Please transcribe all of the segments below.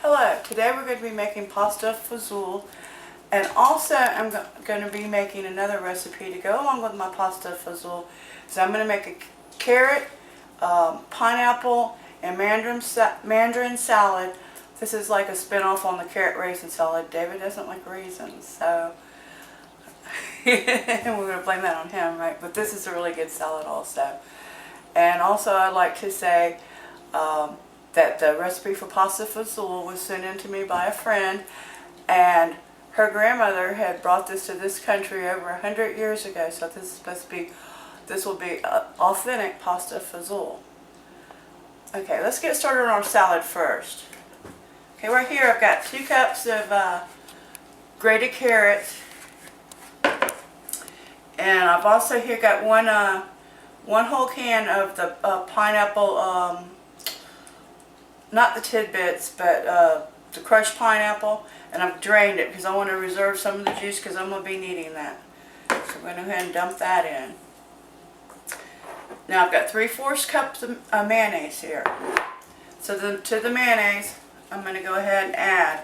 Hello, today we're going to be making pasta fazool, and also I'm going to be making another recipe to go along with my pasta fazool. So I'm going to make a carrot, pineapple, and mandarin salad. This is like a spin-off on the carrot raisin salad. David doesn't like raisins, so we're going to blame that on him, right? But this is a really good salad also. And also I'd like to say that the recipe for pasta fazool was sent in to me by a friend, and her grandmother had brought this to this country over 100 years ago, so this will be authentic pasta fazool. Okay, let's get started on our salad first. Okay, right here I've got 2 cups of grated carrots, and I've also here got one whole can of the pineapple, not the tidbits, but the crushed pineapple, and I've drained it because I want to reserve some of the juice because I'm going to be needing that. So I'm going to go ahead and dump that in. Now I've got 3/4 cups of mayonnaise here. So to the mayonnaise, I'm going to go ahead and add.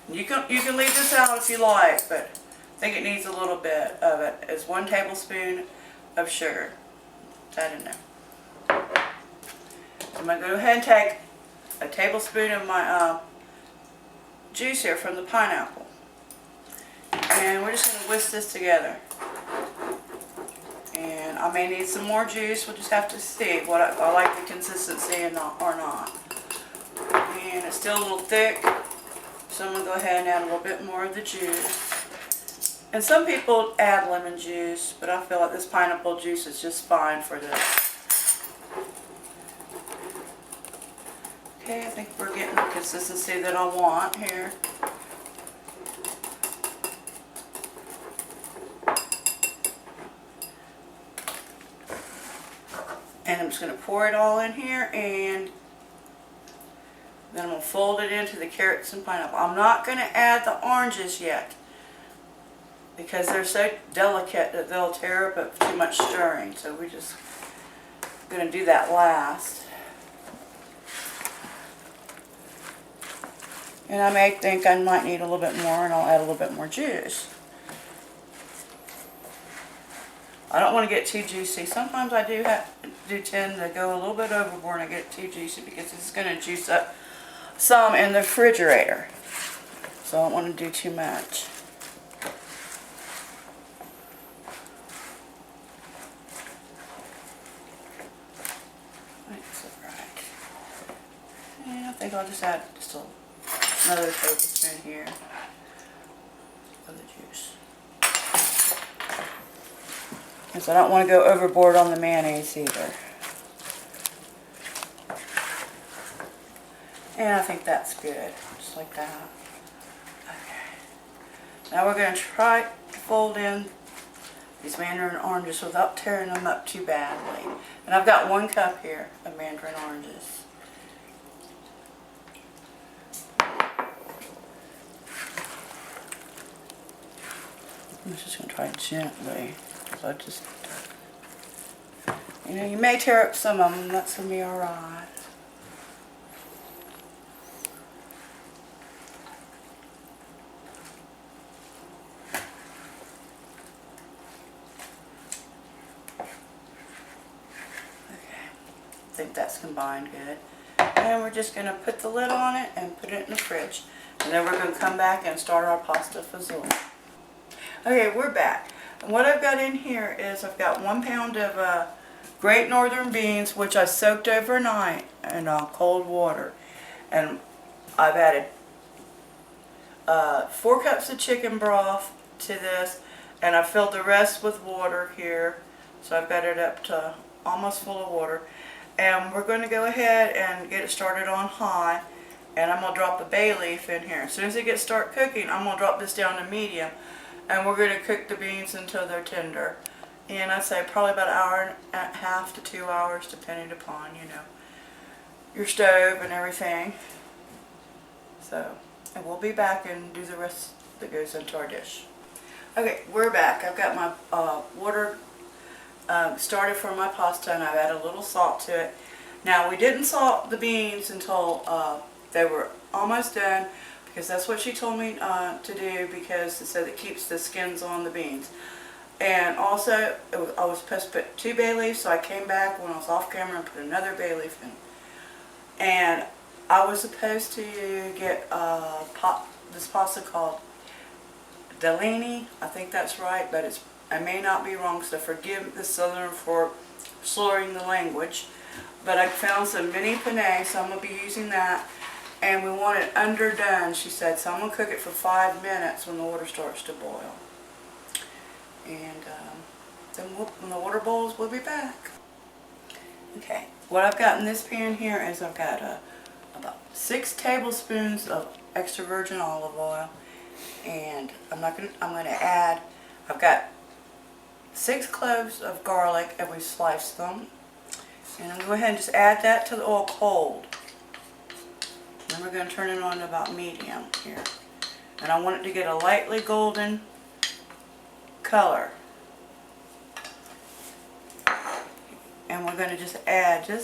You can leave this out if you like, but I think it needs a little bit of it. It's 1 tablespoon of sugar. Put that in there. I'm going to go ahead and take a tablespoon of my juice here from the pineapple, and we're just going to whisk this together. And I may need some more juice. We'll just have to see what I like the consistency or not. And it's still a little thick, so I'm going to go ahead and add a little bit more of the juice. And some people add lemon juice, but I feel like this pineapple juice is just fine for this. Okay, I think we're getting the consistency that I want here. And I'm just going to pour it all in here, and then I'm going to fold it into the carrots and pineapple. I'm not going to add the oranges yet because they're so delicate that they'll tear up at too much stirring. So we're just going to do that last. And I may think I might need a little bit more, and I'll add a little bit more juice. I don't want to get too juicy. Sometimes I do tend to go a little bit overboard and get too juicy because it's going to juice up some in the refrigerator. So I don't want to do too much. That's alright. And I think I'll just add just another tablespoon here of the juice. And so I don't want to go overboard on the mayonnaise either. And I think that's good, just like that. Okay. Now we're going to try to fold in these mandarin oranges without tearing them up too badly. And I've got 1 cup here of mandarin oranges. I'm just going to try gently. So you may tear up some of them. That's going to be alright. I think that's combined good. And we're just going to put the lid on it and put it in the fridge. And then we're going to come back and start our pasta fazool. Okay, we're back. And what I've got in here is I've got 1 pound of Great Northern beans, which I soaked overnight in cold water. And I've added 4 cups of chicken broth to this, and I've filled the rest with water here. So I've got it up to almost full of water. And we're going to go ahead and get it started on high, and I'm going to drop a bay leaf in here. As soon as it start cooking, I'm going to drop this down to medium, and we're going to cook the beans until they're tender. And I'd say probably about 1.5 hours to 2 hours, depending upon, your stove and everything. So, and we'll be back and do the rest that goes into our dish. Okay, we're back. I've got my water started for my pasta, and I've added a little salt to it. Now, we didn't salt the beans until they were almost done because that's what she told me to do, because it said it keeps the skins on the beans. And also, I was supposed to put 2 bay leaves, so I came back when I was off camera and put another bay leaf in. And I was supposed to get this pasta called Delaney, I think that's right, but I may not be wrong, so forgive the Southern for slurring the language. But I found some mini penne, so I'm going to be using that. And we want it underdone, she said, so I'm going to cook it for 5 minutes when the water starts to boil. And then when the water boils, we'll be back. Okay, what I've got in this pan here is I've got about 6 tablespoons of extra virgin olive oil, and I'm going to add, I've got 6 cloves of garlic, and we sliced them, and I'm going to go ahead and just add that to the oil cold. Then we're going to turn it on to about medium here, and I want it to get a lightly golden color. And we're going to just add to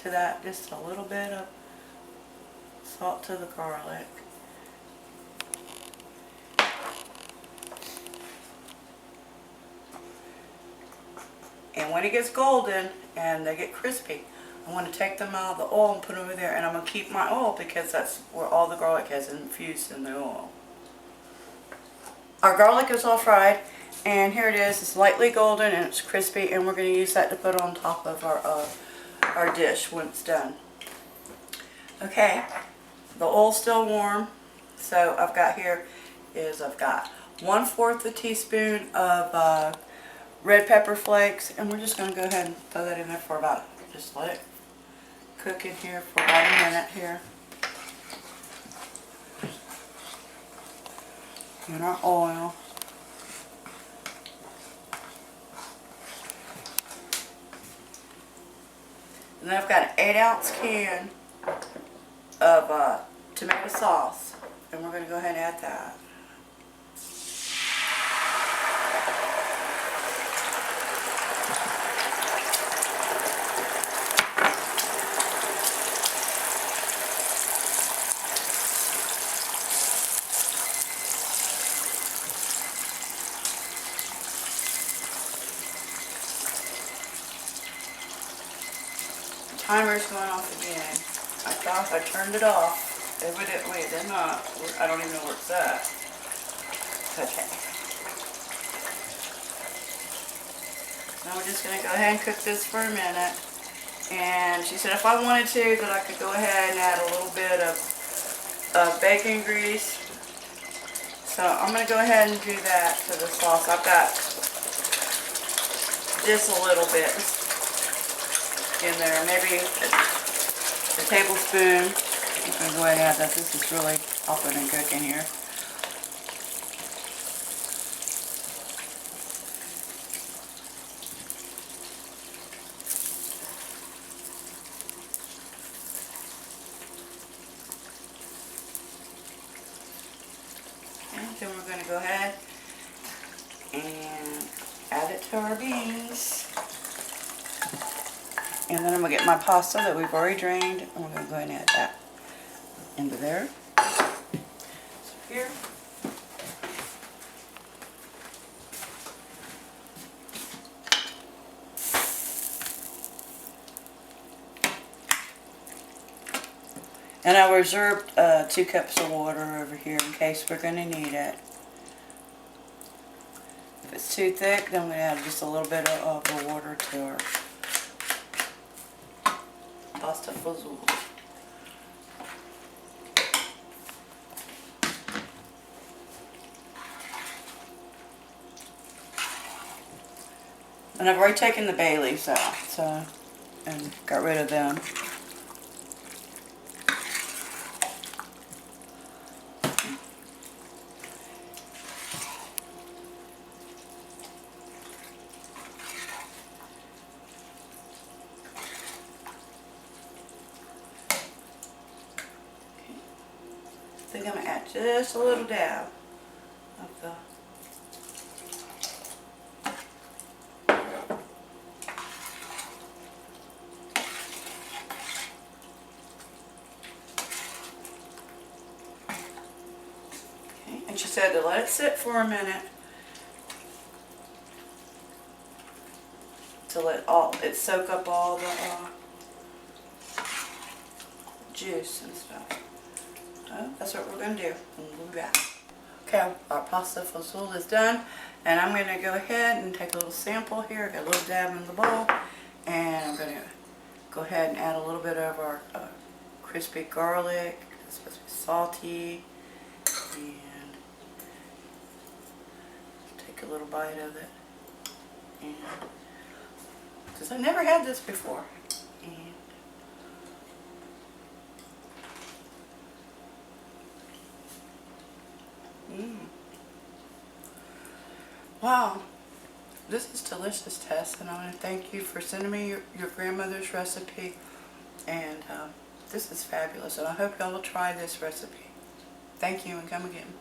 that just a little bit of salt to the garlic. And when it gets golden and they get crispy, I want to take them out of the oil and put them over there, and I'm going to keep my oil because that's where all the garlic has infused in the oil. Our garlic is all fried, and here it is. It's lightly golden and it's crispy, and we're going to use that to put on top of our dish when it's done. Okay, the oil's still warm, so I've got 1/4 a teaspoon of red pepper flakes, and we're just going to go ahead and throw that in there for about, just let it cook in here for about a minute here. In our oil. And then I've got an 8-ounce can of tomato sauce, and we're going to go ahead and add that. Timer's going off again. I thought I turned it off. Evidently it did not. I don't even know where it's at. Okay. Now we're just going to go ahead and cook this for a minute. And she said if I wanted to, that I could go ahead and add a little bit of bacon grease. So I'm going to go ahead and do that to the sauce. I've got just a little bit in there, maybe a tablespoon. I'm going to go ahead and add that. This is really helping and cooking here. And then we're going to go ahead and add it to our beans. And then I'm going to get my pasta that we've already drained, and we're going to go ahead and add that into there. So here. And I reserved 2 cups of water over here in case we're going to need it. If it's too thick, then I'm going to add just a little bit of the water to our pasta Fazool. And I've already taken the bay leaves out, and got rid of them. I think I'm going to add just a little dab of the And she said to let it sit for a minute to let it soak up all the juice and stuff. So that's what we're going to do. And we'll be back. Okay, our pasta fazool is done, and I'm going to go ahead and take a little sample here. Got a little dab in the bowl, and I'm going to go ahead and add a little bit of our crispy garlic. It's supposed to be salty, and take a little bite of it, and because I've never had this before. Wow, this is delicious, Tess, and I want to thank you for sending me your grandmother's recipe, and this is fabulous, and I hope y'all will try this recipe. Thank you, and come again.